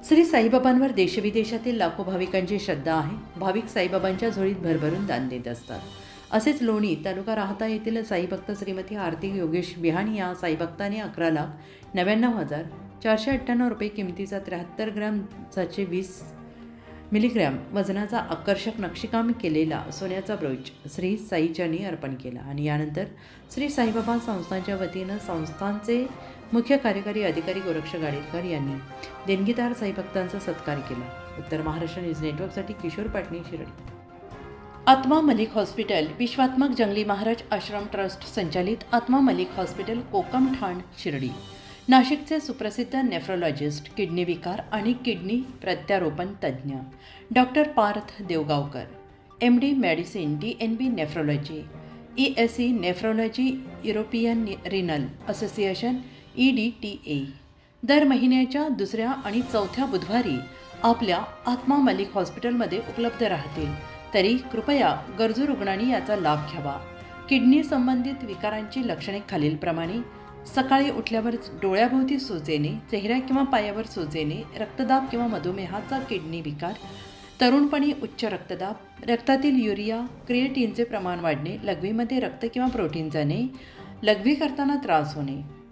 श्री साईबाबांवर देशविदेशातील लाखो भाविकांची श्रद्धा आहे. भाविक साईबाबांच्या झोळीत भरभरून दान देत असतात. असेच लोणी तालुका राहता येथील साईभक्त श्रीमती आरती योगेश बिहाणी या साईभक्तांनी 11,99,498 रुपये किमतीचा 73 ग्रॅम 720 मिलीग्रॅम वजनाचा आकर्षक नक्षीकाम केलेला सोन्याचा ब्रोच श्री साईचरणी अर्पण केला आणि यानंतर श्री साईबाबा संस्थांच्या वतीनं संस्थांचे मुख्य कार्यकारी अधिकारी गोरक्ष गाडेकर यांनी देणगीदार साईभक्तांचा सत्कार केला. उत्तर महाराष्ट्र न्यूज नेटवर्कसाठी किशोर पाटणी, शिर्डी. आत्मा मलिक हॉस्पिटल विश्वात्मक जंगली महाराज आश्रम ट्रस्ट संचालित आत्मा मलिक हॉस्पिटल कोकम ठाण, शिर्डी. नाशिकचे सुप्रसिद्ध नेफ्रोलॉजिस्ट, किडनी विकार आणि किडनी प्रत्यारोपण तज्ज्ञ doctor Parth Devgaonkar, MD medicine, DNB nephrology, ESE nephrology, European renal association EDTA दर महिन्याच्या दुसऱ्या आणि चौथ्या बुधवारी आपल्या आत्मा मलिक हॉस्पिटलमध्ये उपलब्ध राहतील. तरी कृपया गरजू रुग्णांनी याचा लाभ घ्यावा. किडनी संबंधित विकारांची लक्षणे खालीलप्रमाणे: सकाळी उठल्यावर डोळ्याभोवती सूज येणे, चेहऱ्या किंवा पायावर सूज येणे, रक्तदाब किंवा मधुमेहाचा किडनी विकार, तरुणपणी उच्च रक्तदाब, रक्तातील युरिया क्रिएटिनचे प्रमाण वाढणे, लघवीमध्ये रक्त किंवा प्रोटीन जाणे, लघवी करताना त्रास होणे.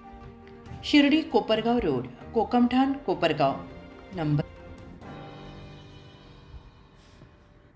शिर्डी कोपरगाव रोड, कोकमठाण, कोपरगाव. नंबर